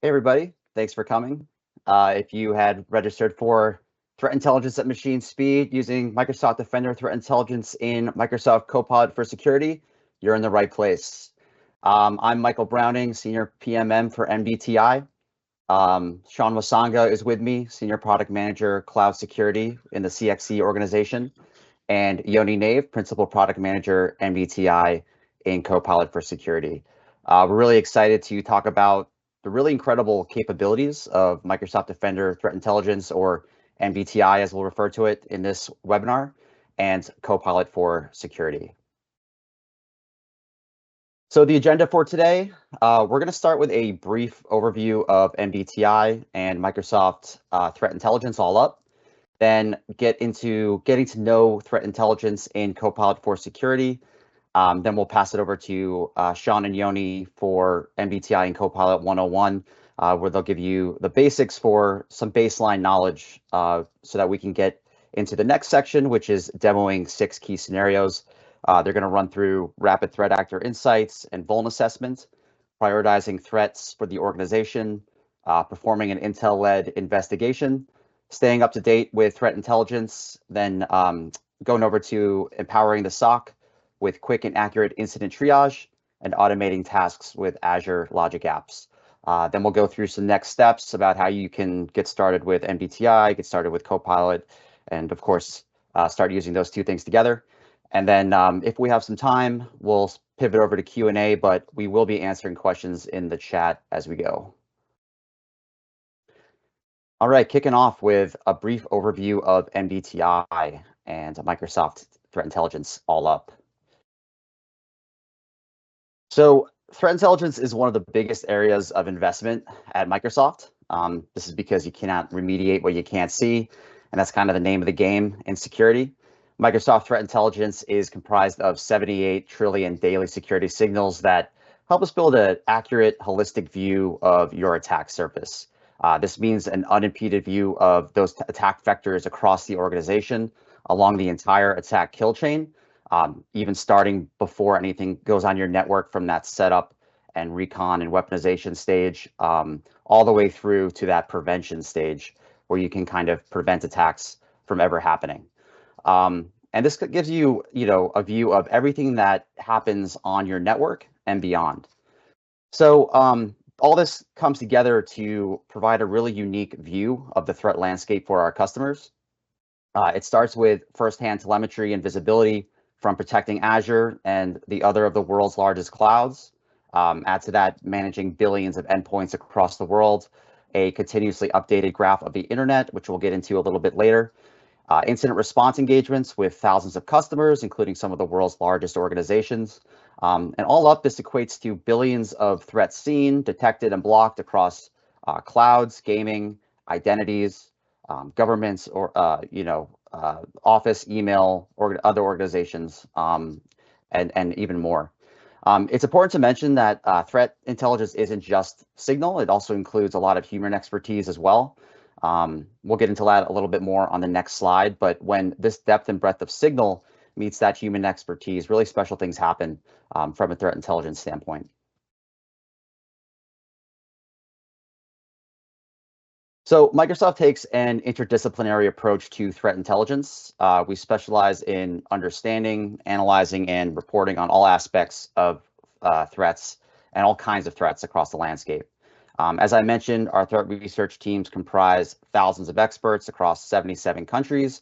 Hey everybody, thanks for coming. If you had registered for threat intelligence at machine speed using Microsoft Defender Threat Intelligence in Microsoft Copilot for Security, you're in the right place. I'm Michael Browning, Senior PMM for MDTI. Sean Wesonga is with me, Senior Product Manager, Cloud Security in the CXC organization, and Yoni Nave, Principal Product Manager, MDTI in Copilot for Security. We're really excited to talk about the really incredible capabilities of Microsoft Defender Threat Intelligence, or MDTI as we'll refer to it in this webinar, and Copilot for Security. So the agenda for today, we're going to start with a brief overview of MDTI and Microsoft Threat Intelligence all up, then get into getting to know threat intelligence in Copilot for Security. Then we'll pass it over to Sean and Yoni for MDTI and Copilot 101, where they'll give you the basics for some baseline knowledge so that we can get into the next section, which is demoing 6 key scenarios. They're going to run through rapid threat actor insights and vuln assessment, prioritizing threats for the organization, performing an intel-led investigation, staying up to date with threat intelligence, then going over to empowering the SOC with quick and accurate incident triage, and automating tasks with Azure Logic Apps. Then we'll go through some next steps about how you can get started with MDTI, get started with Copilot, and of course, start using those two things together. And then if we have some time, we'll pivot over to Q&A, but we will be answering questions in the chat as we go. All right, kicking off with a brief overview of MDTI and Microsoft Threat Intelligence all up. So threat intelligence is one of the biggest areas of investment at Microsoft. This is because you cannot remediate what you can't see, and that's kind of the name of the game in security. Microsoft Threat Intelligence is comprised of 78 trillion daily security signals that help us build an accurate, holistic view of your attack surface. This means an unimpeded view of those attack vectors across the organization along the entire attack kill chain, even starting before anything goes on your network from that setup and recon and weaponization stage, all the way through to that prevention stage where you can kind of prevent attacks from ever happening. And this gives you, a view of everything that happens on your network and beyond. So all this comes together to provide a really unique view of the threat landscape for our customers. It starts with firsthand telemetry and visibility from protecting Azure and the other of the world's largest clouds. Add to that, managing billions of endpoints across the world, a continuously updated graph of the internet, which we'll get into a little bit later. Incident response engagements with thousands of customers, including some of the world's largest organizations. And all up, this equates to billions of threats seen, detected, and blocked across clouds, gaming, identities, governments, or office, email, or other organizations, and even more. It's important to mention that threat intelligence isn't just signal; it also includes a lot of human expertise as well. We'll get into that a little bit more on the next slide, but when this depth and breadth of signal meets that human expertise, really special things happen from a threat intelligence standpoint. So Microsoft takes an interdisciplinary approach to threat intelligence. We specialize in understanding, analyzing, and reporting on all aspects of threats and all kinds of threats across the landscape. As I mentioned, our threat research teams comprise thousands of experts across 77 countries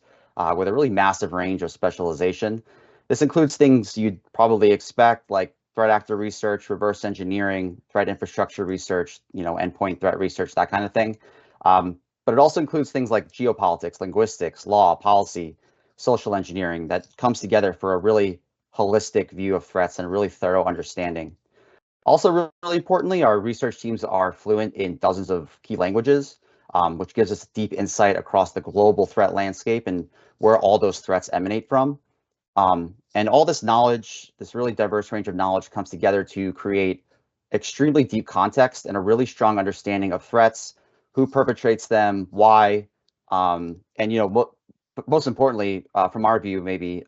with a really massive range of specialization. This includes things you'd probably expect, like threat actor research, reverse engineering, threat infrastructure research, endpoint threat research, that kind of thing. But it also includes things like geopolitics, linguistics, law, policy, social engineering that comes together for a really holistic view of threats and a really thorough understanding. Also, really importantly, our research teams are fluent in dozens of key languages, which gives us deep insight across the global threat landscape and where all those threats emanate from. And all this knowledge, this really diverse range of knowledge, comes together to create extremely deep context and a really strong understanding of threats, who perpetrates them, why, and most importantly, from our view, maybe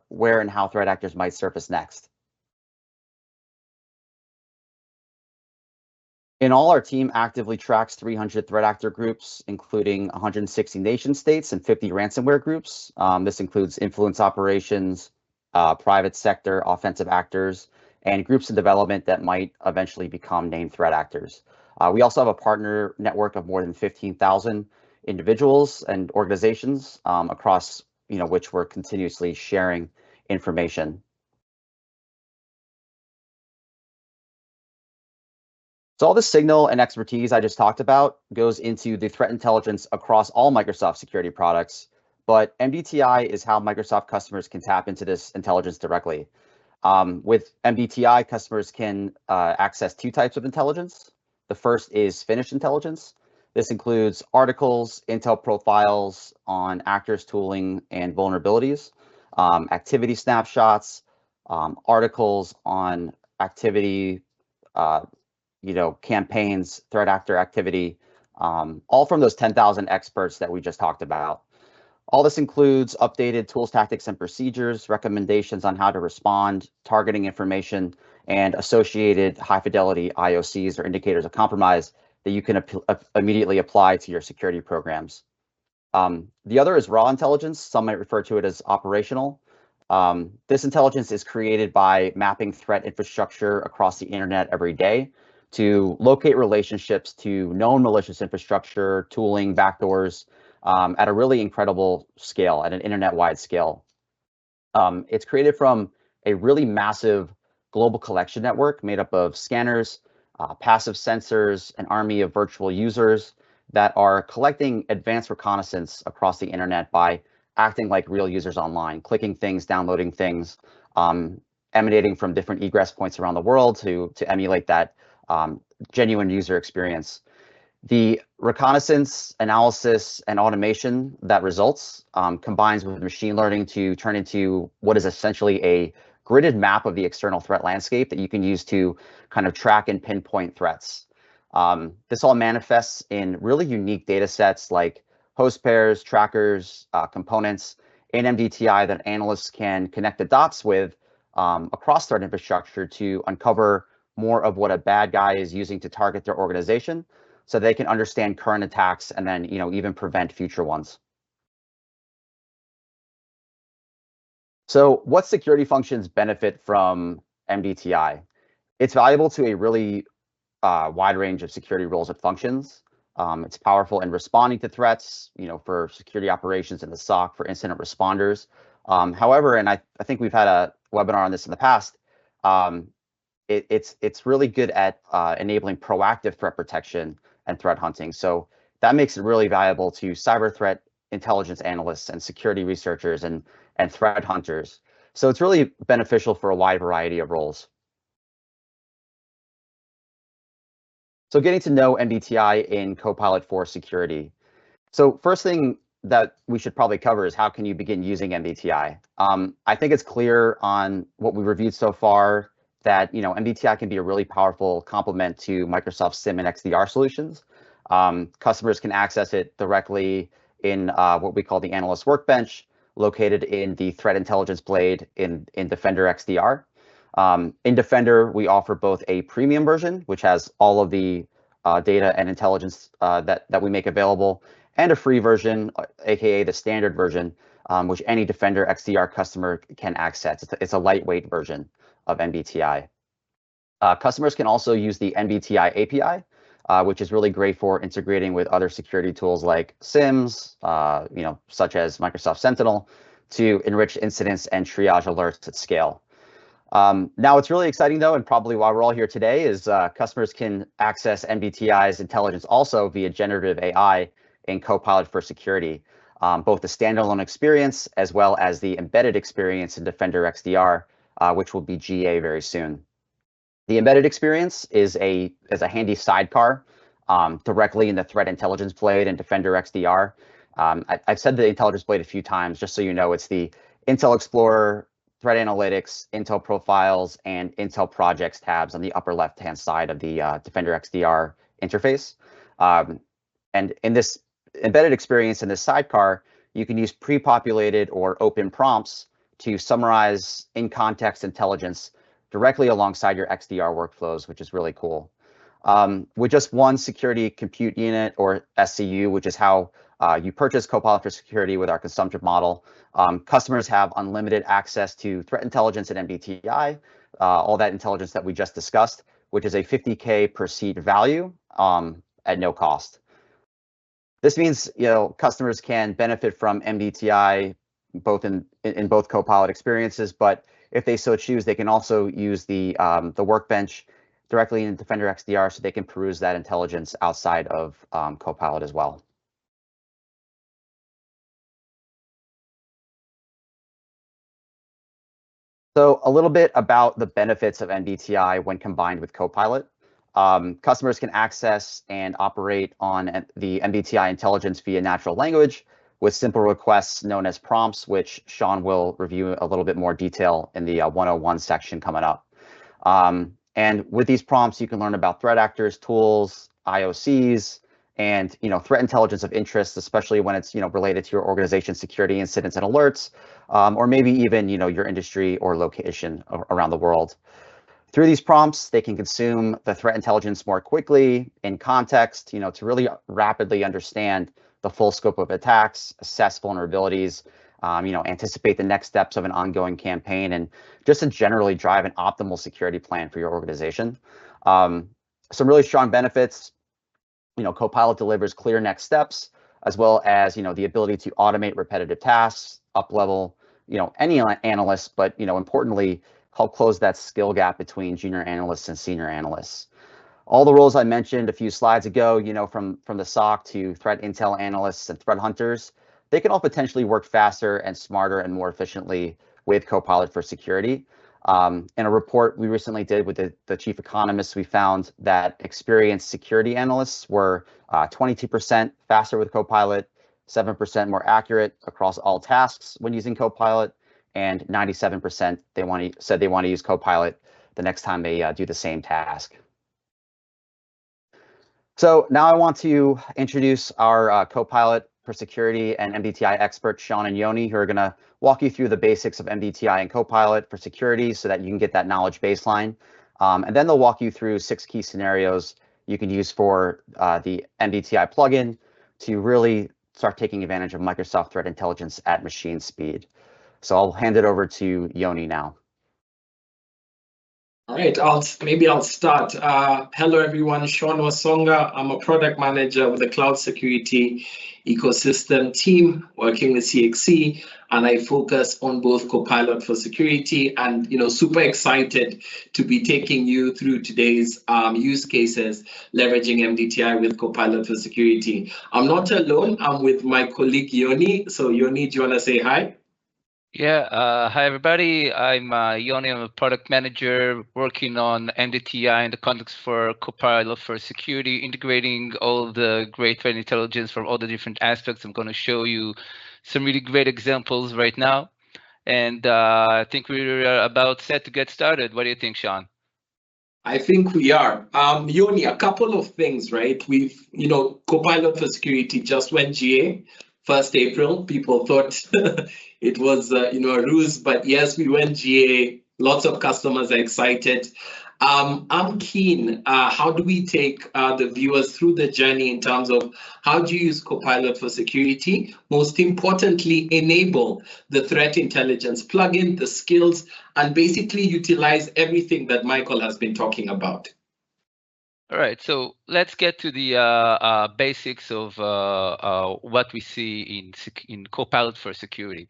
where and how threat actors might surface next. In all, our team actively tracks 300 threat actor groups, including 160 nation states and 50 ransomware groups. This includes influence operations, private sector, offensive actors, and groups in development that might eventually become named threat actors. We also have a partner network of more than 15,000 individuals and organizations across, which we're continuously sharing information. So all the signal and expertise I just talked about goes into the threat intelligence across all Microsoft security products, but MDTI is how Microsoft customers can tap into this intelligence directly. With MDTI, customers can access two types of intelligence. The first is finished intelligence. This includes articles, intel profiles on actors, tooling, and vulnerabilities, activity snapshots, articles on activity, campaigns, threat actor activity, all from those 10,000 experts that we just talked about. All this includes updated tools, tactics, and procedures, recommendations on how to respond, targeting information, and associated high-fidelity IOCs or indicators of compromise that you can immediately apply to your security programs. The other is raw intelligence. Some might refer to it as operational. This intelligence is created by mapping threat infrastructure across the internet every day to locate relationships to known malicious infrastructure, tooling, backdoors, at a really incredible scale, at an internet-wide scale. It's created from a really massive global collection network made up of scanners, passive sensors, an army of virtual users that are collecting advanced reconnaissance across the internet by acting like real users online, clicking things, downloading things, emanating from different egress points around the world to emulate that genuine user experience. The reconnaissance, analysis, and automation that results combines with machine learning to turn into what is essentially a gridded map of the external threat landscape that you can use to kind of track and pinpoint threats. This all manifests in really unique data sets like host pairs, trackers, components in MDTI that analysts can connect the dots with across threat infrastructure to uncover more of what a bad guy is using to target their organization, so they can understand current attacks and then even prevent future ones. So what security functions benefit from MDTI? It's valuable to a really wide range of security roles and functions. It's powerful in responding to threats, for security operations in the SOC, for incident responders. However, and I think we've had a webinar on this in the past, it's really good at enabling proactive threat protection and threat hunting. So that makes it really valuable to cyber threat intelligence analysts and security researchers and threat hunters. So it's really beneficial for a wide variety of roles. So getting to know MDTI in Copilot for security. So first thing that we should probably cover is how can you begin using MDTI? I think it's clear on what we reviewed so far that MDTI can be a really powerful complement to Microsoft SIEM and XDR solutions. Customers can access it directly in what we call the analyst workbench, located in the threat intelligence blade in Defender XDR. In Defender, we offer both a premium version, which has all of the data and intelligence that we make available, and a free version, aka the standard version, which any Defender XDR customer can access. It's a lightweight version of MDTI. Customers can also use the MDTI API, which is really great for integrating with other security tools like SIEMs, such as Microsoft Sentinel, to enrich incidents and triage alerts at scale. Now, what's really exciting, though, and probably why we're all here today, is customers can access MDTI's intelligence also via generative AI in Copilot for security, both the standalone experience as well as the embedded experience in Defender XDR, which will be GA very soon. The embedded experience is a handy sidecar directly in the threat intelligence blade in Defender XDR. I've said the intelligence blade a few times, just so you know, it's the Intel Explorer, Threat Analytics, Intel Profiles, and Intel Projects tabs on the upper left-hand side of the Defender XDR interface. And in this embedded experience in this sidecar, you can use pre-populated or open prompts to summarize in-context intelligence directly alongside your XDR workflows, which is really cool. With just one security compute unit, or SCU, which is how you purchase Copilot for Security with our consumption model, customers have unlimited access to threat intelligence and MDTI, all that intelligence that we just discussed, which is a 50K per seat value at no cost. This means customers can benefit from MDTI both in both Copilot experiences, but if they so choose, they can also use the workbench directly in Defender XDR, so they can peruse that intelligence outside of Copilot as well. So a little bit about the benefits of MDTI when combined with Copilot. Customers can access and operate on the MDTI intelligence via natural language with simple requests known as prompts, which Sean will review a little bit more detail in the 101 section coming up. And with these prompts, you can learn about threat actors, tools, IOCs, and threat intelligence of interest, especially when it's related to your organization's security incidents and alerts, or maybe even your industry or location around the world. Through these prompts, they can consume the threat intelligence more quickly in context, to really rapidly understand the full scope of attacks, assess vulnerabilities, anticipate the next steps of an ongoing campaign, and just to generally drive an optimal security plan for your organization. Some really strong benefits. Copilot delivers clear next steps, as well as the ability to automate repetitive tasks, up-level any analyst, but importantly, help close that skill gap between junior analysts and senior analysts. All the roles I mentioned a few slides ago, from the SOC to threat intel analysts and threat hunters, they can all potentially work faster and smarter and more efficiently with Copilot for Security. In a report we recently did with the chief economist, we found that experienced security analysts were 22% faster with Copilot, 7% more accurate across all tasks when using Copilot, and 97% said they want to use Copilot the next time they do the same task. So now I want to introduce our Copilot for Security and MDTI experts, Sean and Yoni, who are going to walk you through the basics of MDTI and Copilot for Security so that you can get that knowledge baseline. And then they'll walk you through 6 key scenarios you can use for the MDTI plugin to really start taking advantage of Microsoft Threat Intelligence at machine speed. So I'll hand it over to Yoni now. All right, maybe I'll start. Hello, everyone. Sean Wesonga. I'm a product manager with the cloud security ecosystem team working with CXC, and I focus on both Copilot for Security and super excited to be taking you through today's use cases leveraging MDTI with Copilot for Security. I'm not alone. I'm with my colleague Yoni. So Yoni, do you want to say hi? Yeah, hi everybody. I'm Yoni. I'm a product manager working on MDTI in the context for Copilot for Security, integrating all the great threat intelligence from all the different aspects. I'm going to show you some really great examples right now. And I think we're about set to get started. What do you think, Sean? I think we are. Yoni, a couple of things, right? We've, Copilot for Security just went GA. 1st April, people thought it was, a ruse, but yes, we went GA. Lots of customers are excited. I'm keen. How do we take the viewers through the journey in terms of how do you use Copilot for Security? Most importantly, enable the threat intelligence plugin, the skills, and basically utilize everything that Michael has been talking about. All right, so let's get to the basics of what we see in Copilot for Security.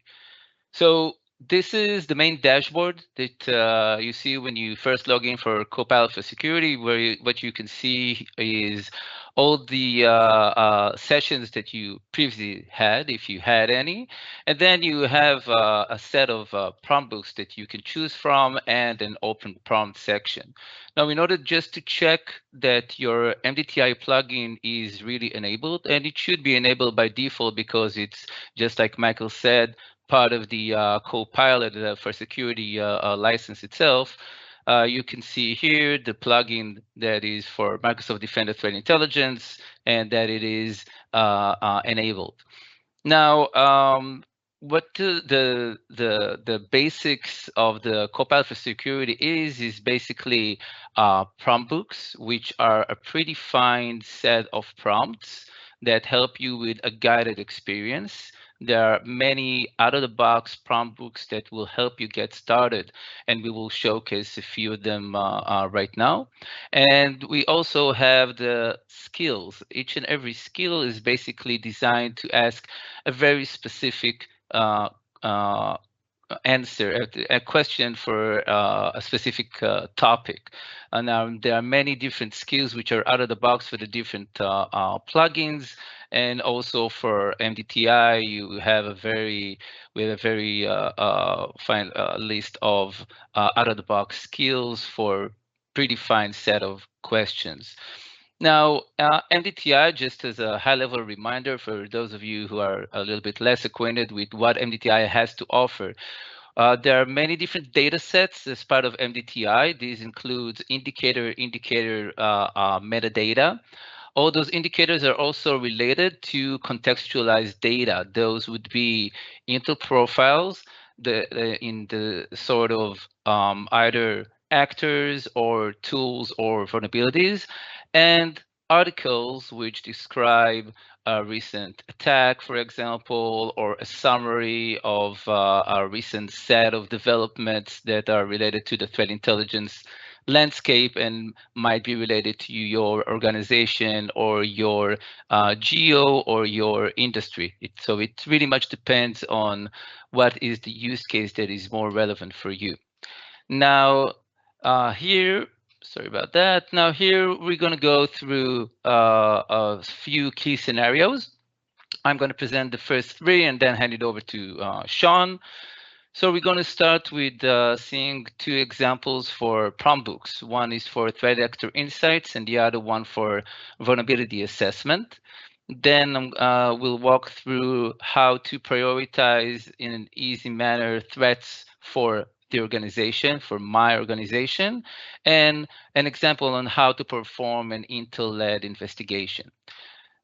So this is the main dashboard that you see when you first log in for Copilot for Security, where what you can see is all the sessions that you previously had, if you had any, and then you have a set of prompt books that you can choose from and an open prompt section. Now, in order just to check that your MDTI plugin is really enabled, and it should be enabled by default because it's just like Michael said, part of the Copilot for Security license itself. You can see here the plugin that is for Microsoft Defender Threat Intelligence and that it is enabled. Now, what the basics of the Copilot for Security is basically prompt books, which are a predefined set of prompts that help you with a guided experience. There are many out-of-the-box prompt books that will help you get started, and we will showcase a few of them right now. And we also have the skills. Each and every skill is basically designed to ask a very specific uh, uh, answer, a question for a specific topic. And there are many different skills which are out of the box for the different plugins, and also for MDTI, we have a very fine list of out of the box skills for predefined set of questions. Now, MDTI, just as a high-level reminder for those of you who are a little bit less acquainted with what MDTI has to offer, there are many different data sets as part of MDTI. These include indicator metadata. All those indicators are also related to contextualized data. Those would be intel profiles in the sort of either actors or tools or vulnerabilities, and articles which describe a recent attack, for example, or a summary of a recent set of developments that are related to the threat intelligence landscape and might be related to your organization or your geo or your industry. So it really much depends on what is the use case that is more relevant for you. Now, here, sorry about that. Now here we're going to go through a few key scenarios. I'm going to present the first three and then hand it over to Sean. So we're going to start with seeing two examples for prompt books. One is for threat actor insights and the other one for vulnerability assessment. Then we'll walk through how to prioritize in an easy manner threats for the organization, for my organization, and an example on how to perform an intel-led investigation.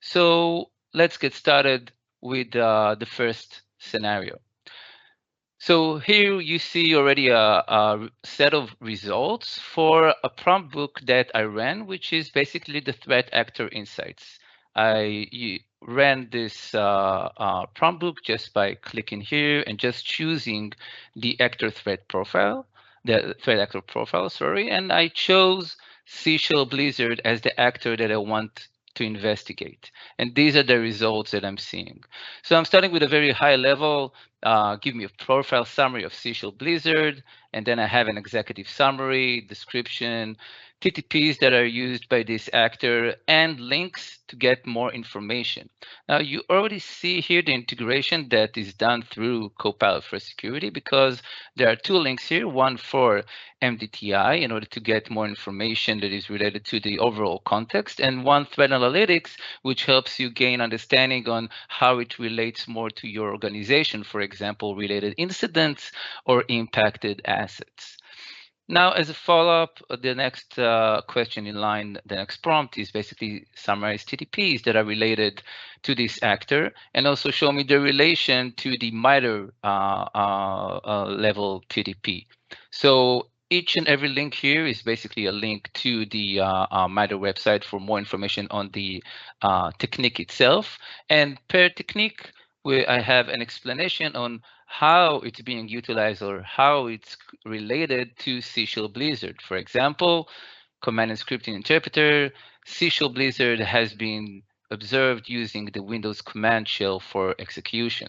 So let's get started with the first scenario. So here you see already a set of results for a prompt book that I ran, which is basically the threat actor insights. I ran this prompt book just by clicking here and just choosing the actor threat profile, the threat actor profile, sorry, and I chose Seashell Blizzard as the actor that I want to investigate. And these are the results that I'm seeing. So I'm starting with a very high level. Give me a profile summary of Seashell Blizzard, and then I have an executive summary, description, TTPs that are used by this actor, and links to get more information. Now, you already see here the integration that is done through Copilot for Security, because there are two links here, one for MDTI in order to get more information that is related to the overall context, and one threat analytics, which helps you gain understanding on how it relates more to your organization, for example, related incidents or impacted assets. Now, as a follow-up, the next question in line, the next prompt is basically summarize TTPs that are related to this actor, and also show me the relation to the MITRE level TTP. So each and every link here is basically a link to the MITRE website for more information on the technique itself. And per technique, I have an explanation on how it's being utilized or how it's related to Seashell Blizzard. For example, command and scripting interpreter, Seashell Blizzard has been observed using the Windows command shell for execution.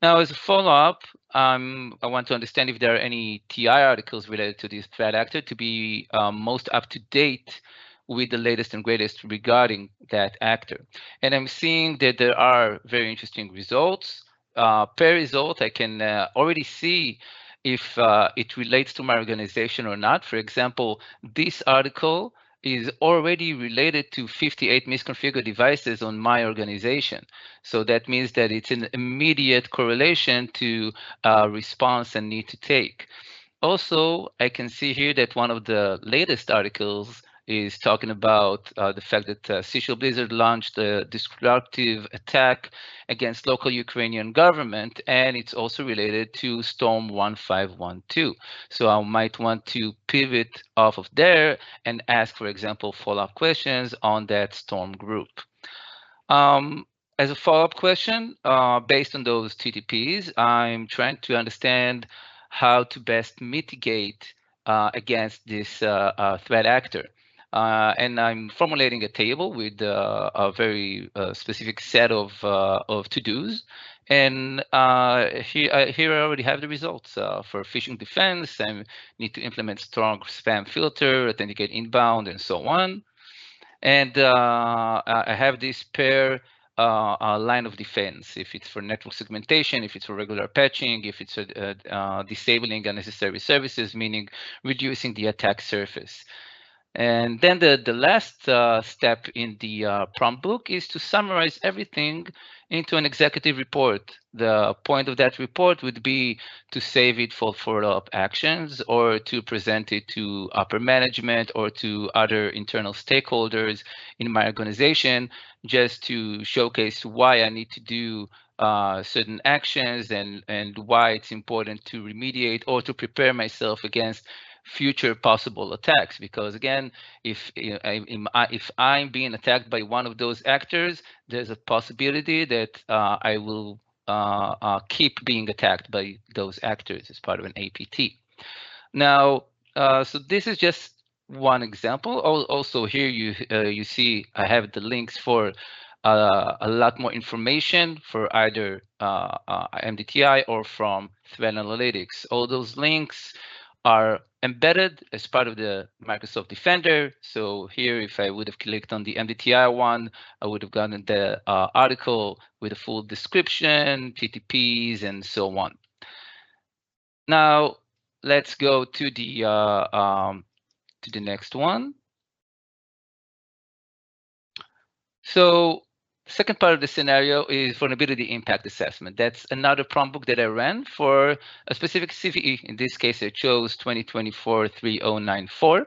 Now, as a follow-up, I want to understand if there are any TI articles related to this threat actor to be most up-to-date with the latest and greatest regarding that actor. And I'm seeing that there are very interesting results. Per result, I can already see if it relates to my organization or not. For example, this article is already related to 58 misconfigured devices on my organization. So that means that it's an immediate correlation to response and need to take. Also, I can see here that one of the latest articles is talking about the fact that Social Blizzard launched a destructive attack against local Ukrainian government, and it's also related to Storm 1512. So I might want to pivot off of there and ask, for example, follow-up questions on that storm group. As a follow-up question, based on those TTPs, I'm trying to understand how to best mitigate against this threat actor. And I'm formulating a table with a very specific set of to-dos. And here I already have the results. For phishing defense, I need to implement strong spam filter, authenticate inbound, and so on. And I have this pair line of defense, if it's for network segmentation, if it's for regular patching, if it's disabling unnecessary services, meaning reducing the attack surface. And then the last step in the prompt book is to summarize everything into an executive report. The point of that report would be to save it for follow-up actions or to present it to upper management or to other internal stakeholders in my organization, just to showcase why I need to do certain actions and why it's important to remediate or to prepare myself against future possible attacks. Because again, if I'm being attacked by one of those actors, there's a possibility that I will keep being attacked by those actors as part of an APT. Now, so this is just one example. Also here you see I have the links for a lot more information for either MDTI or from Threat Analytics. All those links are embedded as part of the Microsoft Defender. So here, if I would have clicked on the MDTI one, I would have gotten the article with a full description, TTPs, and so on. Now, let's go to the next one. So second part of the scenario is vulnerability impact assessment. That's another prompt book that I ran for a specific CVE. In this case, I chose 2024-3094.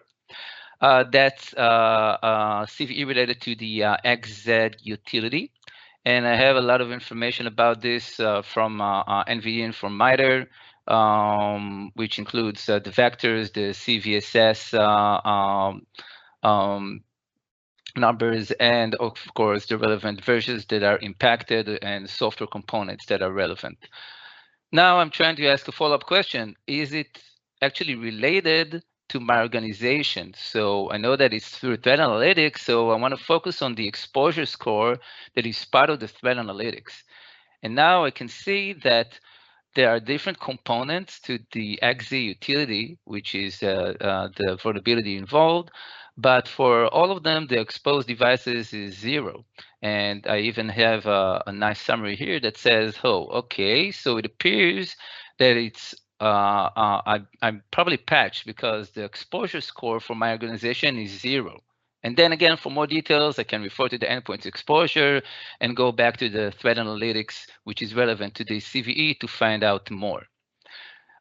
That's CVE related to the XZ utility. And I have a lot of information about this from NVE and from MITRE, which includes the vectors, the CVSS numbers, and of course the relevant versions that are impacted and software components that are relevant. Now I'm trying to ask a follow-up question. Is it actually related to my organization? So I know that it's through threat analytics, so I want to focus on the exposure score that is part of the threat analytics. And now I can see that there are different components to the XZ utility, which is the vulnerability involved. But for all of them, the exposed devices is 0. And I even have a nice summary here that says, oh, okay, so it appears that it's I'm probably patched because the exposure score for my organization is 0. And then again, for more details, I can refer to the endpoint exposure and go back to the threat analytics, which is relevant to the CVE to find out more.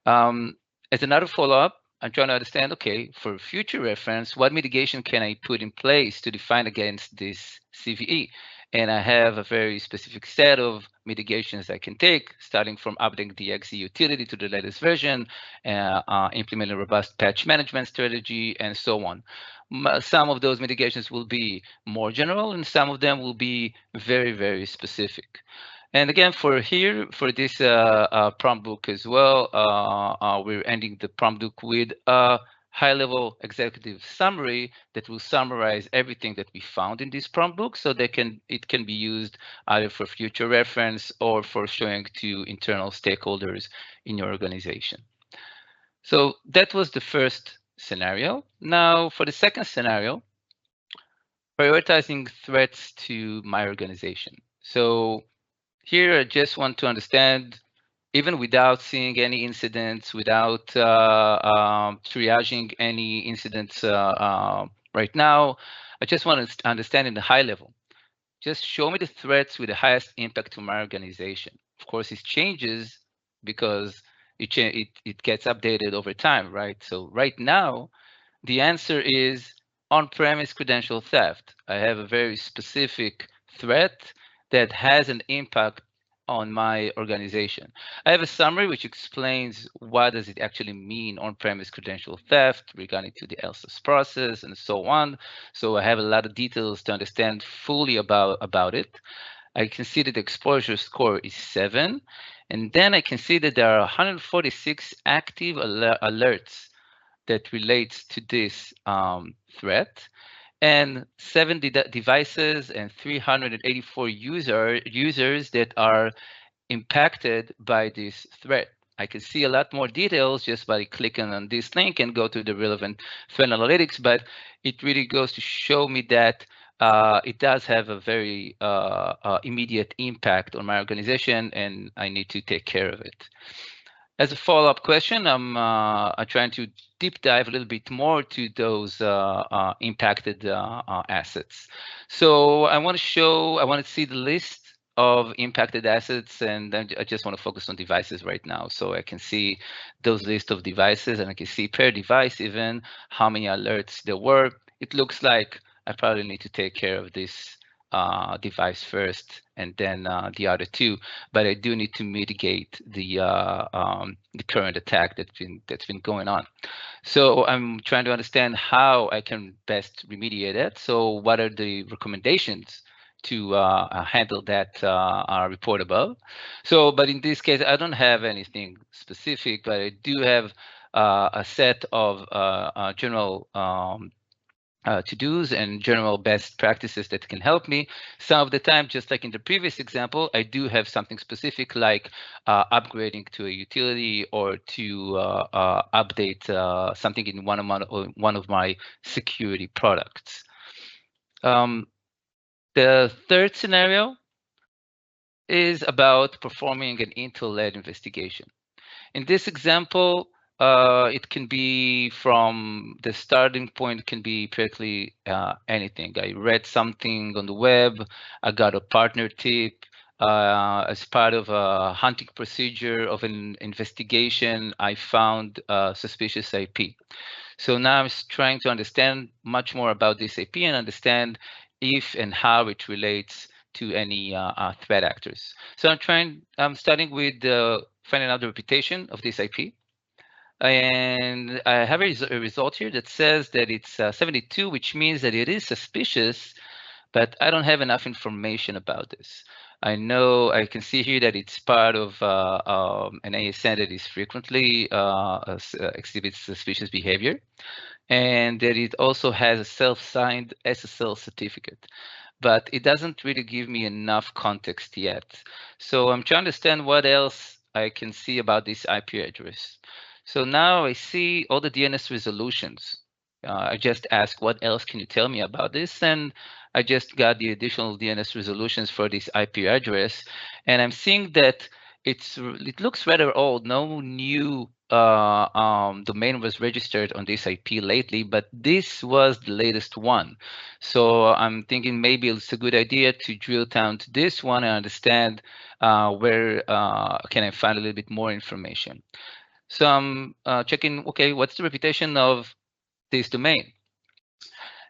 As another follow-up, I'm trying to understand, okay, for future reference, what mitigation can I put in place to define against this CVE? And I have a very specific set of mitigations I can take, starting from updating the XZ utility to the latest version, implementing a robust patch management strategy, and so on. Some of those mitigations will be more general, and some of them will be very, very specific. And again, for this prompt book as well, we're ending the prompt book with a high-level executive summary that will summarize everything that we found in this prompt book, so it can be used either for future reference or for showing to internal stakeholders in your organization. So that was the first scenario. Now, for the second scenario, prioritizing threats to my organization. So here, I just want to understand, even without seeing any incidents, without triaging any incidents right now, I just want to understand in the high level. Just show me the threats with the highest impact to my organization. Of course, it changes because it gets updated over time, right? So right now, the answer is on-premise credential theft. I have a very specific threat that has an impact on my organization. I have a summary which explains what does it actually mean on-premise credential theft regarding to the LSS process and so on. So I have a lot of details to understand fully about it. I can see that the exposure score is 7. And then I can see that there are 146 active alerts that relates to this threat, and 70 devices and 384 users that are impacted by this threat. I can see a lot more details just by clicking on this link and go to the relevant threat analytics, but it really goes to show me that it does have a very immediate impact on my organization, and I need to take care of it. As a follow-up question, I'm trying to deep dive a little bit more to those impacted assets. So I want to see the list of impacted assets, and I just want to focus on devices right now. So I can see those list of devices, and I can see per device even how many alerts there were. It looks like I probably need to take care of this device first, and then the other two. But I do need to mitigate the current attack that's been going on. So I'm trying to understand how I can best remediate it. So what are the recommendations to handle that report above? So, but in this case, I don't have anything specific, but I do have a set of general to-dos and general best practices that can help me. Some of the time, just like in the previous example, I do have something specific like upgrading to a utility or to update something in one of my security products. The third scenario is about performing an Intel-led investigation. In this example, it can be from the starting point can be practically anything. I read something on the web, I got a partner tip, as part of a hunting procedure of an investigation, I found a suspicious IP. So now I'm trying to understand much more about this IP and understand if and how it relates to any threat actors. So I'm starting with finding out the reputation of this IP. And I have a result here that says that it's 72, which means that it is suspicious, but I don't have enough information about this. I know I can see here that it's part of an ASN that is frequently exhibits suspicious behavior, and that it also has a self-signed SSL certificate, but it doesn't really give me enough context yet. So I'm trying to understand what else I can see about this IP address. So now I see all the DNS resolutions. I just asked, what else can you tell me about this? And I just got the additional DNS resolutions for this IP address. And I'm seeing that it looks rather old. No new domain was registered on this IP lately, but this was the latest one. So I'm thinking maybe it's a good idea to drill down to this one and understand where can I find a little bit more information. So I'm checking, okay, what's the reputation of this domain?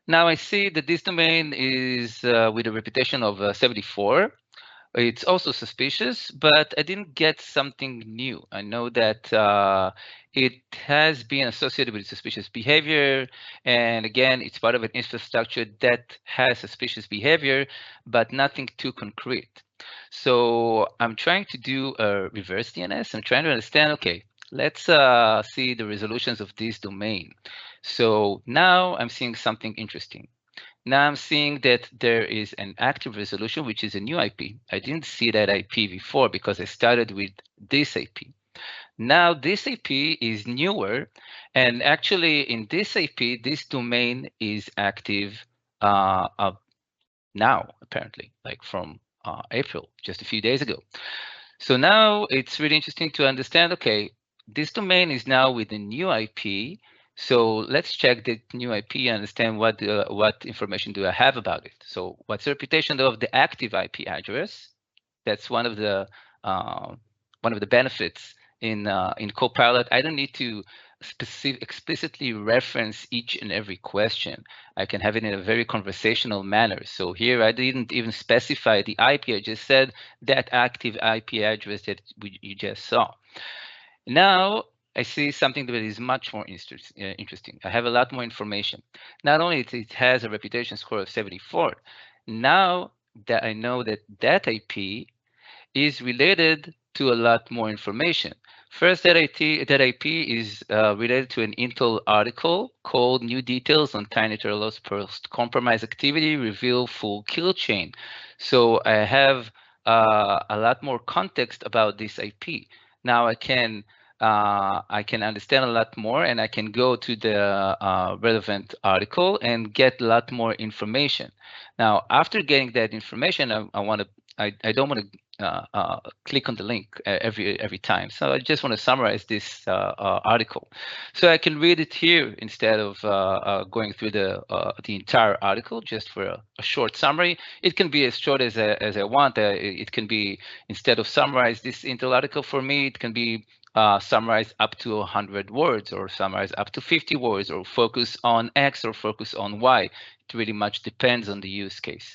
Now I see that this domain is with a reputation of 74. It's also suspicious, but I didn't get something new. I know that it has been associated with suspicious behavior. And again, it's part of an infrastructure that has suspicious behavior, but nothing too concrete. So I'm trying to do a reverse DNS. I'm trying to understand, okay, let's see the resolutions of this domain. So now I'm seeing something interesting. Now I'm seeing that there is an active resolution, which is a new IP. I didn't see that IP before because I started with this IP. Now this IP is newer, and actually in this IP, this domain is active now, apparently, like from April, just a few days ago. So now it's really interesting to understand, okay, this domain is now with a new IP. So let's check the new IP and understand what information do I have about it. So what's the reputation of the active IP address? That's one of the benefits in Copilot. I don't need to explicitly reference each and every question. I can have it in a very conversational manner. So here I didn't even specify the IP. I just said that active IP address that you just saw. Now I see something that is much more interesting. I have a lot more information. Not only it has a reputation score of 74. Now that I know that that IP is related to a lot more information. First, that IP is related to an Intel article called New Details on Tiny Turtle's Post-Compromise Activity Reveal Full Kill Chain. So I have a lot more context about this IP. Now I can understand a lot more, and I can go to the relevant article and get a lot more information. Now, after getting that information, I don't want to click on the link every time. So I just want to summarize this article. So I can read it here instead of going through the entire article just for a short summary. It can be as short as I want. It can be, instead of summarize this Intel article for me, it can be summarize up to 100 words, or summarize up to 50 words, or focus on X or focus on Y. It really much depends on the use case.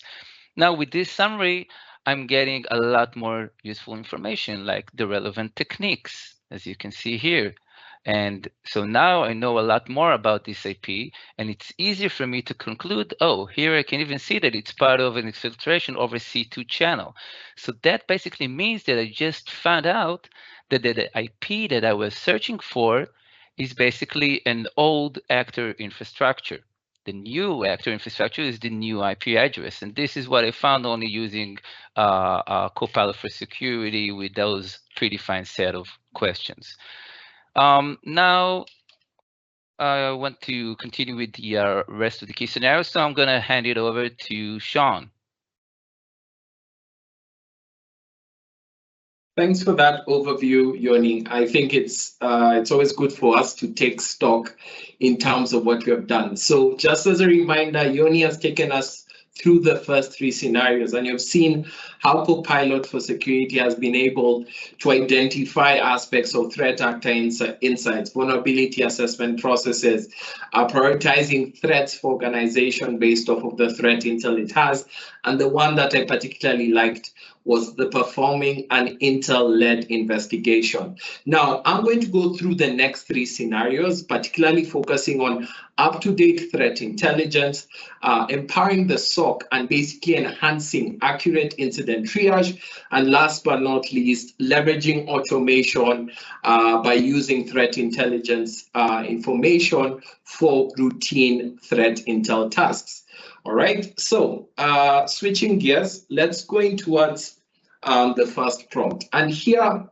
Now with this summary, I'm getting a lot more useful information, like the relevant techniques, as you can see here. And so now I know a lot more about this IP, and it's easier for me to conclude, oh, here I can even see that it's part of an exfiltration over C2 channel. So that basically means that I just found out that the IP that I was searching for is basically an old actor infrastructure. The new actor infrastructure is the new IP address. And this is what I found only using Copilot for security with those predefined set of questions. Now, I want to continue with the rest of the key scenarios. So I'm going to hand it over to Sean. Thanks for that overview, Yoni. I think it's always good for us to take stock in terms of what we have done. So just as a reminder, Yoni has taken us through the first three scenarios, and you've seen how Copilot for security has been able to identify aspects of threat actor insights, vulnerability assessment processes, prioritizing threats for organization based off of the threat intel it has. And the one that I particularly liked was the performing an Intel-led investigation. Now, I'm going to go through the next three scenarios, particularly focusing on up-to-date threat intelligence, empowering the SOC, and basically enhancing accurate incident triage, and last but not least, leveraging automation by using threat intelligence information for routine threat intel tasks. All right, so switching gears, let's go in towards the first prompt. And here,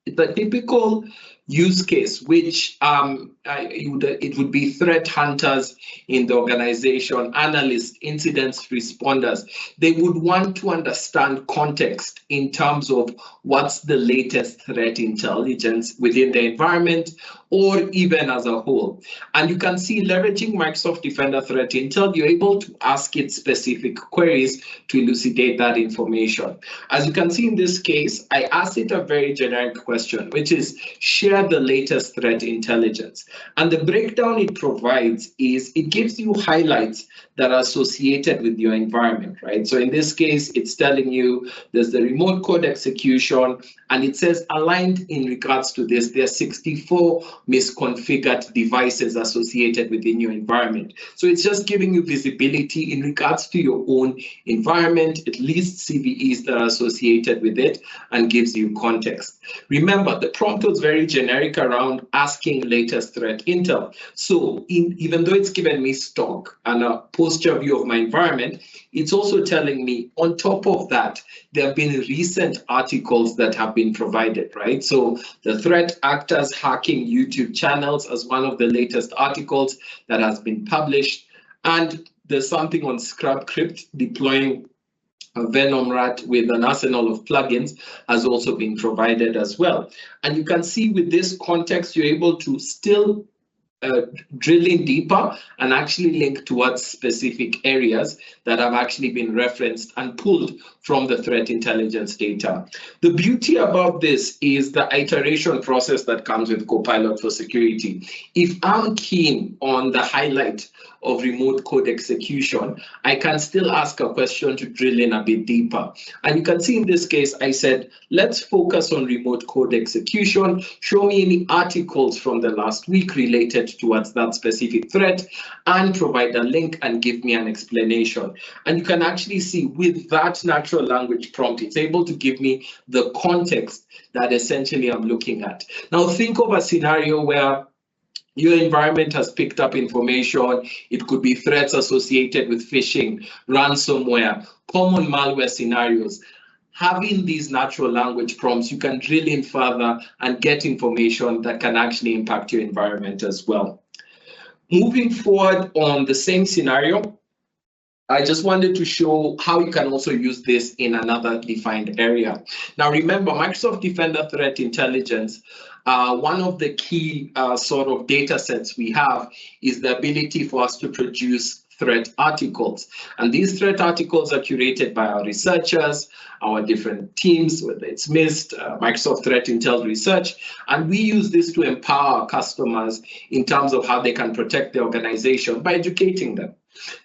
the typical use case, which it would be threat hunters in the organization, analysts, incident responders. They would want to understand context in terms of what's the latest threat intelligence within the environment or even as a whole. And you can see, leveraging Microsoft Defender Threat Intel, you're able to ask it specific queries to elucidate that information. As you can see in this case, I asked it a very generic question, which is share the latest threat intelligence. And the breakdown it provides is it gives you highlights that are associated with your environment, right? So in this case, it's telling you there's the remote code execution, and it says aligned in regards to this, there are 64 misconfigured devices associated within your environment. So it's just giving you visibility in regards to your own environment. It lists CVEs that are associated with it and gives you context. Remember, the prompt was very generic around asking latest threat intel. So even though it's given me stock and a posture view of my environment, it's also telling me on top of that, there have been recent articles that have been provided, right? So the threat actors hacking YouTube channels as one of the latest articles that has been published. And there's something on Scrub Crypt deploying a Venom Rat with an arsenal of plugins has also been provided as well. And you can see with this context, you're able to still drilling deeper and actually link towards specific areas that have actually been referenced and pulled from the threat intelligence data. The beauty about this is the iteration process that comes with Copilot for security. If I'm keen on the highlight of remote code execution, I can still ask a question to drill in a bit deeper. And you can see in this case, I said, let's focus on remote code execution. Show me any articles from the last week related towards that specific threat and provide a link and give me an explanation. And you can actually see with that natural language prompt, it's able to give me the context that essentially I'm looking at. Now think of a scenario where your environment has picked up information. It could be threats associated with phishing, ransomware, common malware scenarios. Having these natural language prompts, you can drill in further and get information that can actually impact your environment as well. Moving forward on the same scenario, I just wanted to show how you can also use this in another defined area. Now remember, Microsoft Defender Threat Intelligence, one of the key sort of data sets we have is the ability for us to produce threat articles. And these threat articles are curated by our researchers, our different teams, whether it's MIST, Microsoft Threat Intel Research, and we use this to empower our customers in terms of how they can protect their organization by educating them.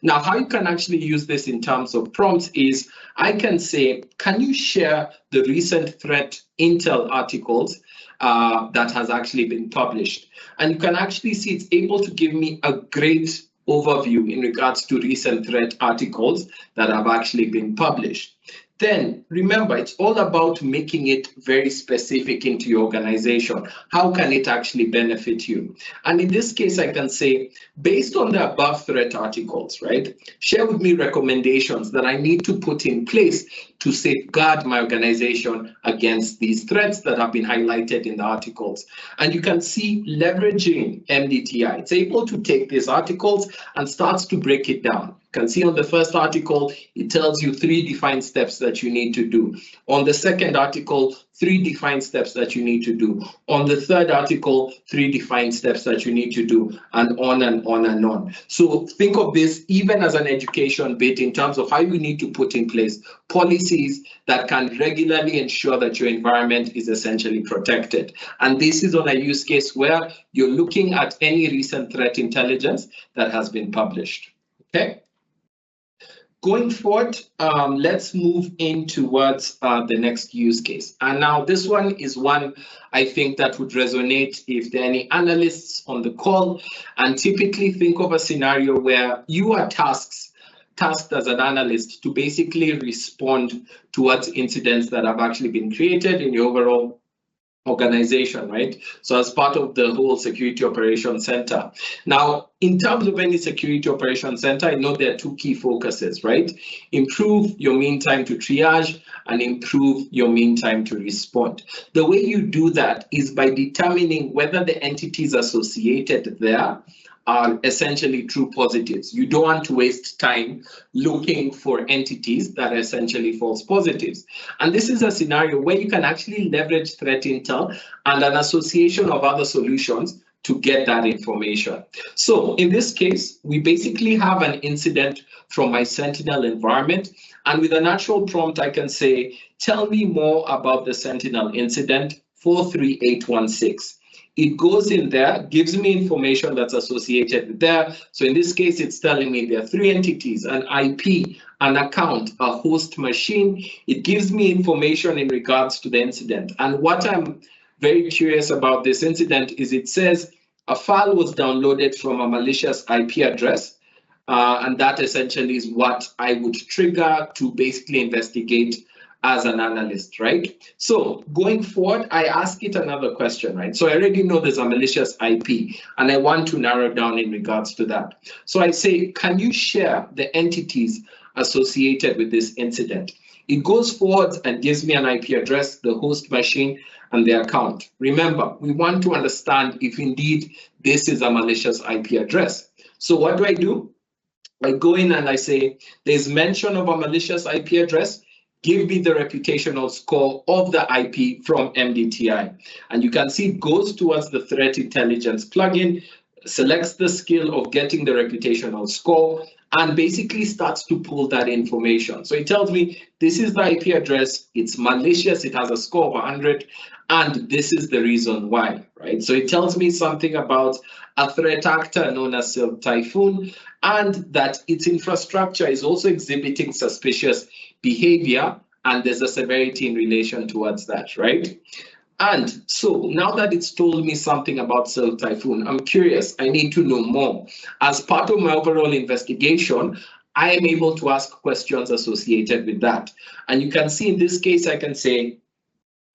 Now, how you can actually use this in terms of prompts is I can say, can you share the recent threat intel articles that has actually been published? And you can actually see it's able to give me a great overview in regards to recent threat articles that have actually been published. Then remember, it's all about making it very specific into your organization. How can it actually benefit you? And in this case, I can say, based on the above threat articles, right, share with me recommendations that I need to put in place to safeguard my organization against these threats that have been highlighted in the articles. And you can see leveraging MDTI. It's able to take these articles and starts to break it down. You can see on the first article, it tells you 3 defined steps that you need to do. On the second article, 3 defined steps that you need to do. On the third article, 3 defined steps that you need to do, and on and on and on. So think of this even as an education bit in terms of how you need to put in place policies that can regularly ensure that your environment is essentially protected. And this is on a use case where you're looking at any recent threat intelligence that has been published. Okay. Going forward, let's move in towards the next use case. And now this one is one I think that would resonate if there are any analysts on the call. And typically think of a scenario where you are tasked as an analyst to basically respond towards incidents that have actually been created in your overall organization, right? So as part of the whole security operations center. Now, in terms of any security operations center, I know there are 2 key focuses, right? Improve your mean time to triage and improve your mean time to respond. The way you do that is by determining whether the entities associated there are essentially true positives. You don't want to waste time looking for entities that are essentially false positives. And this is a scenario where you can actually leverage threat intel and an association of other solutions to get that information. So in this case, we basically have an incident from my Sentinel environment. And with a natural prompt, I can say, tell me more about the Sentinel incident 43816. It goes in there, gives me information that's associated with there. So in this case, it's telling me there are 3 entities, an IP, an account, a host machine. It gives me information in regards to the incident. And what I'm very curious about this incident is it says a file was downloaded from a malicious IP address. And that essentially is what I would trigger to basically investigate as an analyst, right? So going forward, I ask it another question, right? So I already know there's a malicious IP and I want to narrow down in regards to that. So I say, can you share the entities associated with this incident? It goes forward and gives me an IP address, the host machine, and the account. Remember, we want to understand if indeed this is a malicious IP address. So what do? I go in and I say, there's mention of a malicious IP address. Give me the reputational score of the IP from MDTI. And you can see it goes towards the threat intelligence plugin, selects the skill of getting the reputational score, and basically starts to pull that information. So it tells me this is the IP address, it's malicious, it has a score of 100, and this is the reason why, right? So it tells me something about a threat actor known as Silk Typhoon, and that its infrastructure is also exhibiting suspicious behavior, and there's a severity in relation towards that, right? And so now that it's told me something about Silk Typhoon, I'm curious, I need to know more. As part of my overall investigation, I am able to ask questions associated with that. And you can see in this case, I can say,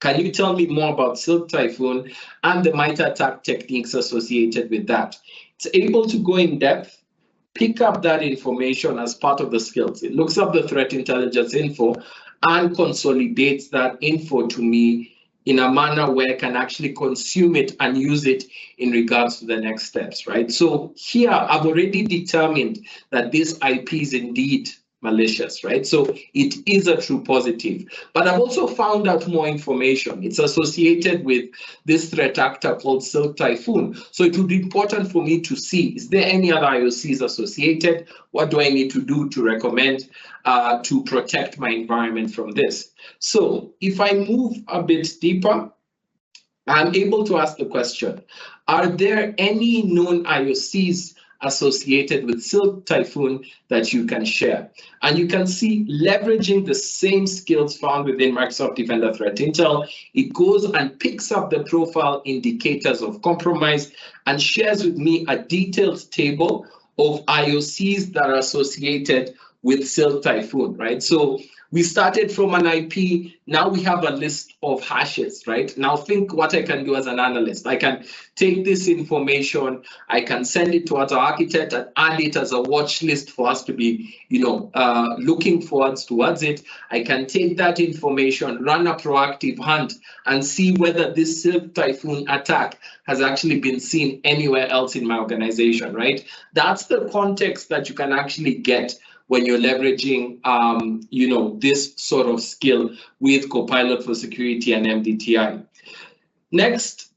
can you tell me more about Silk Typhoon and the MITRE ATT&CK techniques associated with that? It's able to go in depth, pick up that information as part of the skills. It looks up the threat intelligence info and consolidates that info to me in a manner where I can actually consume it and use it in regards to the next steps, right? So here I've already determined that this IP is indeed malicious, right? So it is a true positive, but I've also found out more information. It's associated with this threat actor called Silk Typhoon. So it would be important for me to see, is there any other IOCs associated? What do I need to do to recommend to protect my environment from this? So if I move a bit deeper, I'm able to ask the question, are there any known IOCs associated with Silk Typhoon that you can share? And you can see, leveraging the same skills found within Microsoft Defender Threat Intel, it goes and picks up the profile indicators of compromise and shares with me a detailed table of IOCs that are associated with Silk Typhoon, right? So we started from an IP, now we have a list of hashes, right? Now think what I can do as an analyst. I can take this information, I can send it to our architect and add it as a watch list for us to be, looking towards it. I can take that information, run a proactive hunt, and see whether this Silk Typhoon attack has actually been seen anywhere else in my organization, right? That's the context that you can actually get when you're leveraging, this sort of skill with Copilot for Security and MDTI. Next,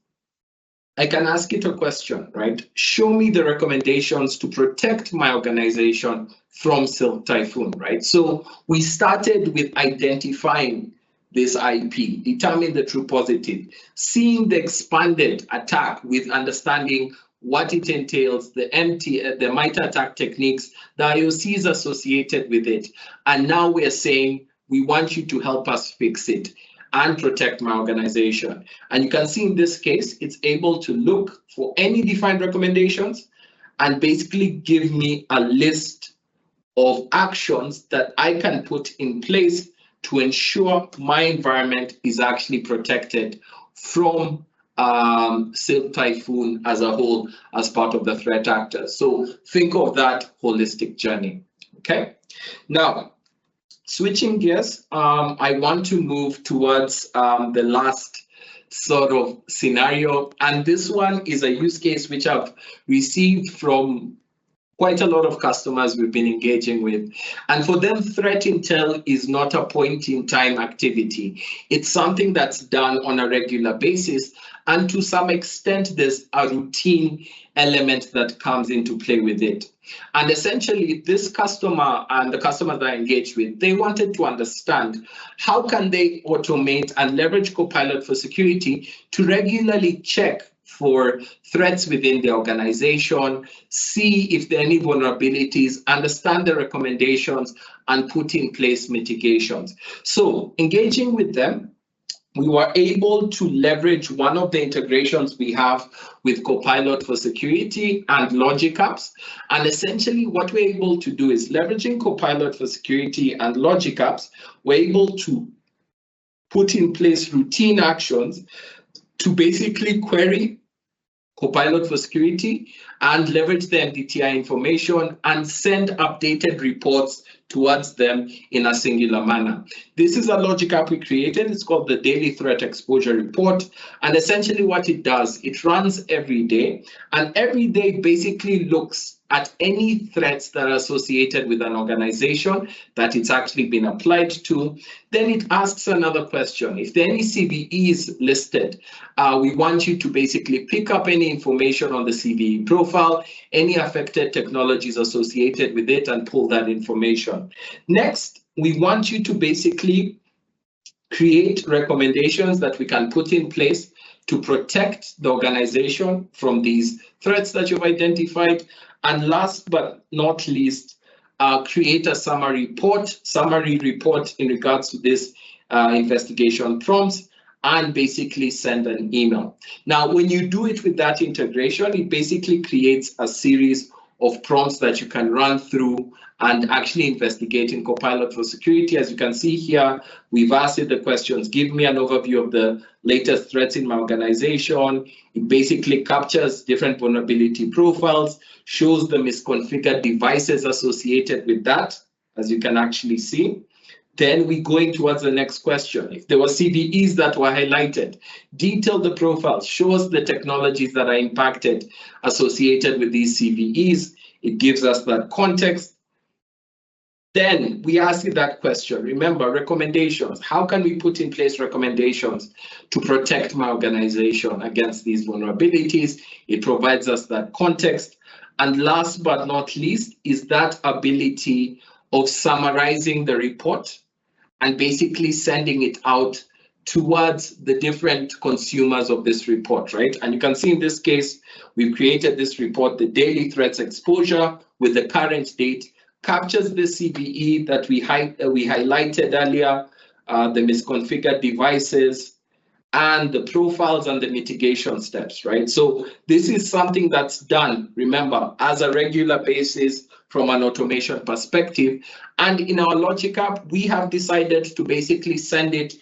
I can ask it a question, right? Show me the recommendations to protect my organization from Silk Typhoon, right? So we started with identifying this IP, determine the true positive, seeing the expanded attack with understanding what it entails, the MITRE ATT&CK techniques, the IOCs associated with it. And now we're saying, we want you to help us fix it and protect my organization. And you can see in this case, it's able to look for any defined recommendations and basically give me a list of actions that I can put in place to ensure my environment is actually protected from Silk Typhoon as a whole, as part of the threat actors. So think of that holistic journey. Okay. Now, switching gears, I want to move towards the last sort of scenario, and this one is a use case which I've received from quite a lot of customers we've been engaging with. And for them, threat intel is not a point in time activity. It's something that's done on a regular basis. And to some extent, there's a routine element that comes into play with it. And essentially, this customer and the customers that I engaged with, they wanted to understand how can they automate and leverage Copilot for Security to regularly check for threats within the organization, see if there are any vulnerabilities, understand the recommendations, and put in place mitigations. So engaging with them, we were able to leverage one of the integrations we have with Copilot for Security and Logic Apps. And essentially what we're able to do is, leveraging Copilot for Security and Logic Apps, we're able to put in place routine actions to basically query Copilot for Security and leverage the MDTI information and send updated reports towards them in a singular manner. This is a Logic app we created. It's called the Daily Threat Exposure Report. And essentially what it does, it runs every day, and every day basically looks at any threats that are associated with an organization that it's actually been applied to. Then it asks another question. If there are any CVEs listed, we want you to basically pick up any information on the CVE profile, any affected technologies associated with it, and pull that information. Next, we want you to basically create recommendations that we can put in place to protect the organization from these threats that you've identified. And last but not least, create a summary report in regards to this investigation prompts, and basically send an email. Now, when you do it with that integration, it basically creates a series of prompts that you can run through and actually investigate in Copilot for Security. As you can see here, we've asked it the questions: give me an overview of the latest threats in my organization. It basically captures different vulnerability profiles, shows the misconfigured devices associated with that, as you can actually see. Then we're going towards the next question. If there were CVEs that were highlighted, detail the profiles, show us the technologies that are impacted associated with these CVEs. It gives us that context. Then we ask you that question. Remember, recommendations. How can we put in place recommendations to protect my organization against these vulnerabilities? It provides us that context. And last but not least is that ability of summarizing the report and basically sending it out towards the different consumers of this report, right? And you can see in this case, we've created this report, the daily threats exposure with the current date, captures the CVE that we highlighted earlier, the misconfigured devices, and the profiles and the mitigation steps, right? So this is something that's done, remember, as a regular basis from an automation perspective. And in our Logic app, we have decided to basically send it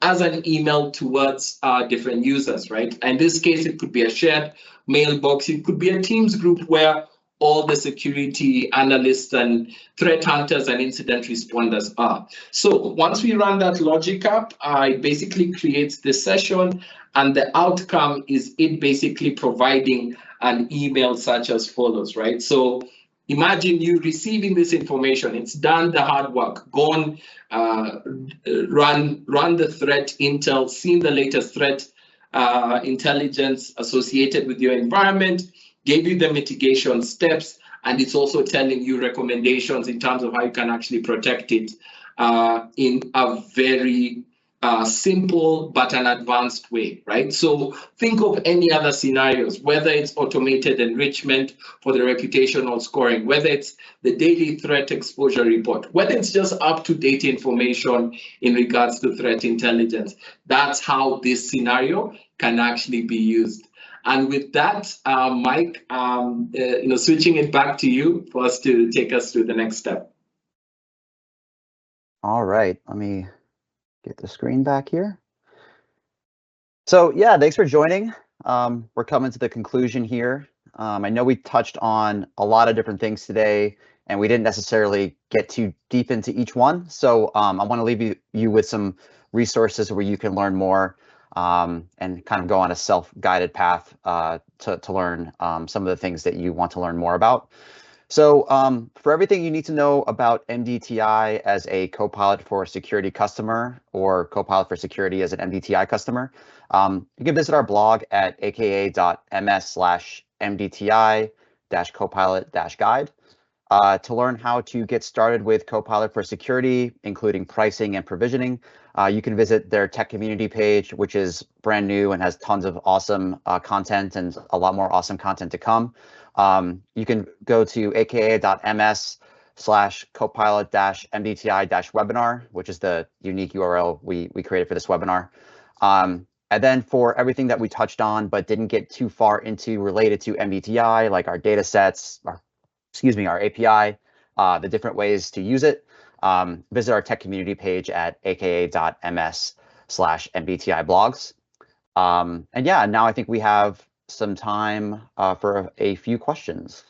as an email towards different users, right? In this case, it could be a shared mailbox. It could be a Teams group where all the security analysts and threat hunters and incident responders are. So once we run that Logic app, it basically creates this session, and the outcome is it basically providing an email such as follows, right? So imagine you receiving this information. It's done the hard work, gone, run the threat intel, seen the latest threat intelligence associated with your environment, gave you the mitigation steps, and it's also telling you recommendations in terms of how you can actually protect it in a very simple but an advanced way, right? So think of any other scenarios, whether it's automated enrichment for the reputational scoring, whether it's the daily threat exposure report, whether it's just up-to-date information in regards to threat intelligence. That's how this scenario can actually be used. And with that, Mike, switching it back to you for us to take us through the next step. All right, let me get the screen back here. So yeah, thanks for joining. We're coming to the conclusion here. I know we touched on a lot of different things today, and we didn't necessarily get too deep into each one. So I want to leave you with some resources where you can learn more and kind of go on a self-guided path to learn some of the things that you want to learn more about. So for everything you need to know about MDTI as a Copilot for Security customer or Copilot for Security as an MDTI customer, you can visit our blog at aka.ms/MDTI-Copilot-guide to learn how to get started with Copilot for Security, including pricing and provisioning. You can visit their tech community page, which is brand new and has tons of awesome content and a lot more awesome content to come. You can go to aka.ms/Copilot-MDTI-webinar, which is the unique URL we created for this webinar. And then for everything that we touched on but didn't get too far into related to MDTI, like our data sets, our API, the different ways to use it, visit our tech community page at aka.ms/MDTI-blogs. And yeah, now I think we have some time for a few questions.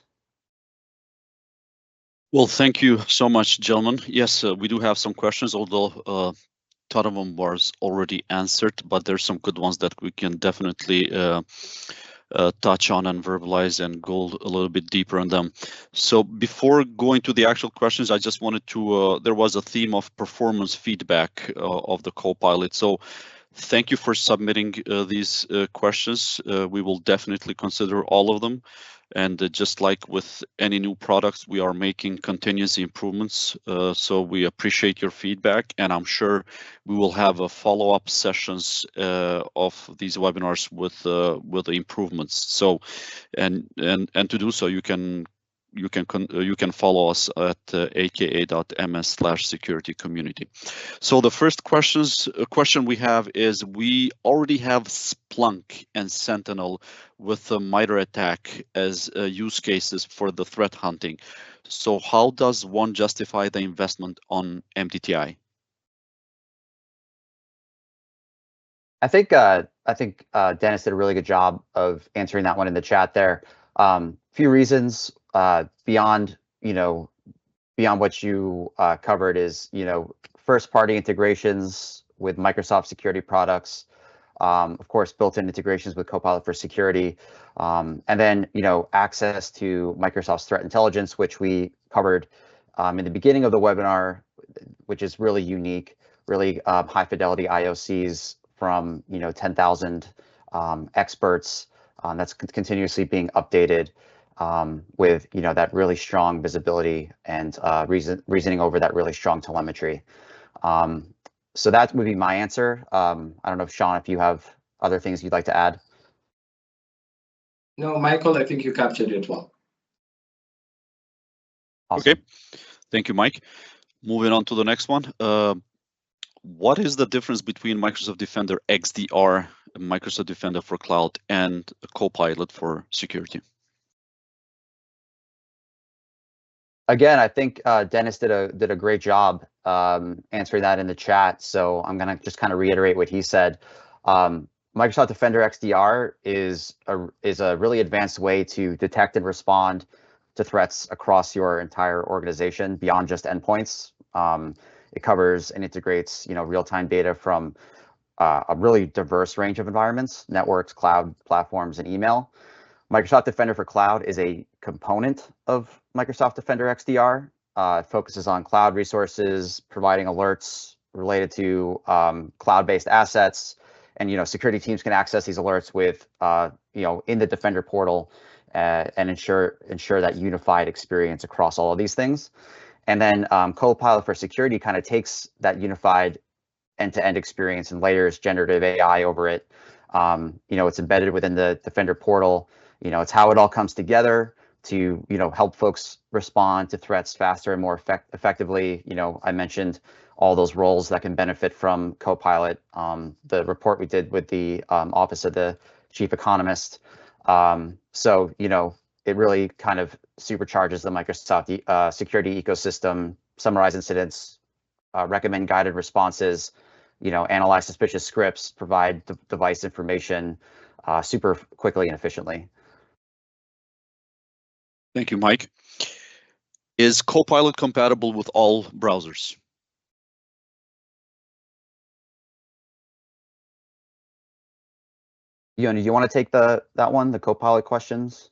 Well, thank you so much, gentlemen. Yes, we do have some questions, although a ton of them was already answered, but there's some good ones that we can definitely touch on and verbalize and go a little bit deeper on them. So before going to the actual questions, I just wanted to, there was a theme of performance feedback of the Copilot. So thank you for submitting these questions. We will definitely consider all of them. And just like with any new products, we are making continuous improvements. So we appreciate your feedback, and I'm sure we will have a follow-up sessions of these webinars with the improvements. So, and to do so, you can follow us at aka.ms/security community. So the first question we have is, we already have Splunk and Sentinel with the MITRE ATT&CK as use cases for the threat hunting. So how does one justify the investment on MDTI? I think Dennis did a really good job of answering that one in the chat there. Few reasons beyond what you covered is first-party integrations with Microsoft security products, of course built-in integrations with Copilot for security, and then access to Microsoft's threat intelligence, which we covered in the beginning of the webinar, which is really unique, really high fidelity IOCs from 10,000 experts that's continuously being updated with that really strong visibility and reasoning over that really strong telemetry. So that would be my answer. I don't know if Sean, if you have other things you'd like to add. No, Michael, I think you captured it well. Awesome. Okay, thank you, Mike. Moving on to the next one. What is the difference between Microsoft Defender XDR, Microsoft Defender for Cloud, and Copilot for security? Again, I think Dennis did a great job answering that in the chat. So I'm gonna just kind of reiterate what he said. Microsoft Defender XDR is a really advanced way to detect and respond to threats across your entire organization beyond just endpoints. It covers and integrates real-time data from a really diverse range of environments, networks, cloud platforms, and email. Microsoft Defender for Cloud is a component of Microsoft Defender XDR. It focuses on cloud resources, providing alerts related to cloud-based assets, and security teams can access these alerts with in the Defender portal and ensure that unified experience across all of these things. And then Copilot for security kind of takes that unified end-to-end experience and layers generative AI over it. It's embedded within the Defender portal. It's how it all comes together to help folks respond to threats faster and more effectively. I mentioned all those roles that can benefit from Copilot. The report we did with the Office of the Chief Economist. So it really kind of supercharges the Microsoft security ecosystem, summarize incidents, recommend guided responses, analyze suspicious scripts, provide device information super quickly and efficiently. Thank you, Mike. Is Copilot compatible with all browsers? Yoni, do you want to take that one, the Copilot questions?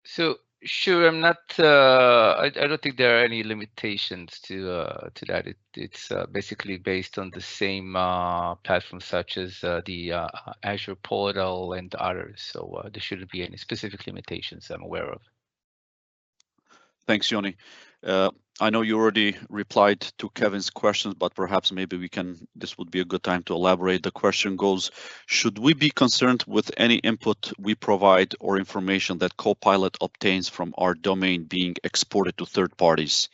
So sure, I'm not. I don't think there are any limitations to that. It's basically based on the same platforms such as the Azure portal and others. So there shouldn't be any specific limitations I'm aware of. Thanks, Yoni. I know you already replied to Kevin's questions, but perhaps maybe this would be a good time to elaborate. The question goes, should we be concerned with any input we provide or information that Copilot obtains from our domain being exported to third parties?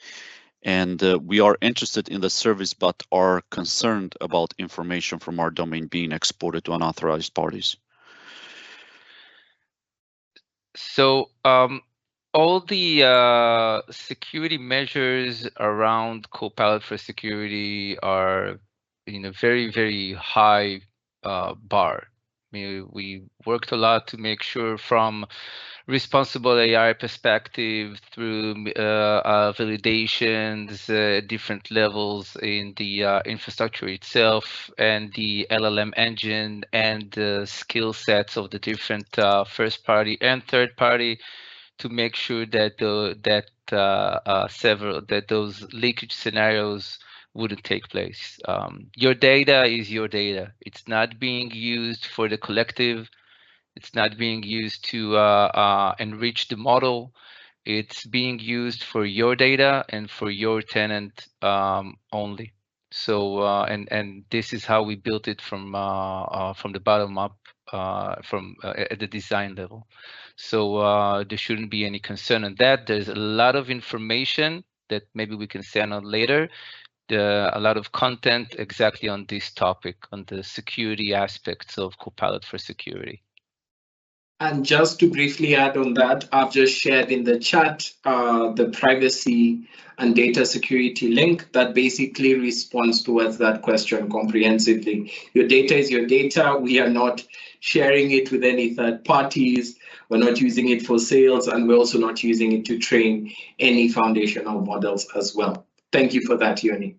And we are interested in the service, but are concerned about information from our domain being exported to unauthorized parties. So all the security measures around Copilot for security are in a very, very high bar. I mean, we worked a lot to make sure from responsible AI perspective through validations, different levels in the infrastructure itself, and the LLM engine, and the skill sets of the different first party and third party, to make sure that those leakage scenarios wouldn't take place. Your data is your data. It's not being used for the collective. It's not being used to enrich the model. It's being used for your data and for your tenant only. So and this is how we built it from the bottom up, at the design level. So there shouldn't be any concern on that. There's a lot of information that maybe we can send on later. A lot of content exactly on this topic, on the security aspects of Copilot for security. And just to briefly add on that, I've just shared in the chat the privacy and data security link that basically responds towards that question comprehensively. Your data is your data. We are not sharing it with any third parties. We're not using it for sales, and we're also not using it to train any foundational models as well. Thank you for that, Yoni.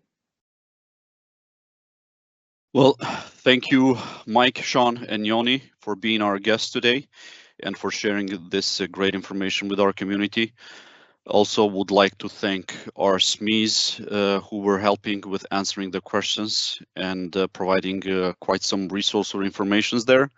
Well, thank you, Mike, Sean, and Yoni, for being our guests today and for sharing this great information with our community. Also would like to thank our SMEs who were helping with answering the questions and providing quite some resource or information there.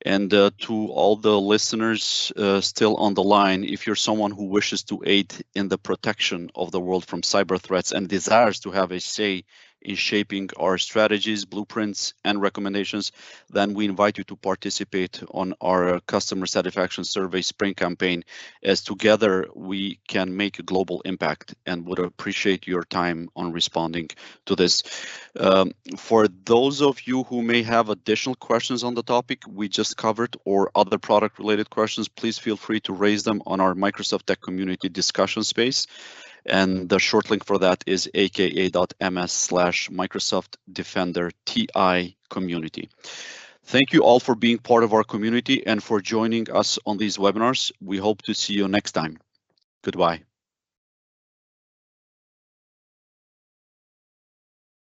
And to all the listeners still on the line, if you're someone who wishes to aid in the protection of the world from cyber threats and desires to have a say in shaping our strategies, blueprints, and recommendations, then we invite you to participate on our customer satisfaction survey spring campaign, as together we can make a global impact, and would appreciate your time on responding to this. For those of you who may have additional questions on the topic we just covered or other product related questions, please feel free to raise them on our Microsoft Tech Community discussion space. And the short link for that is aka.ms/Microsoft Defender TI community. Thank you all for being part of our community and for joining us on these webinars. We hope to see you next time. Goodbye.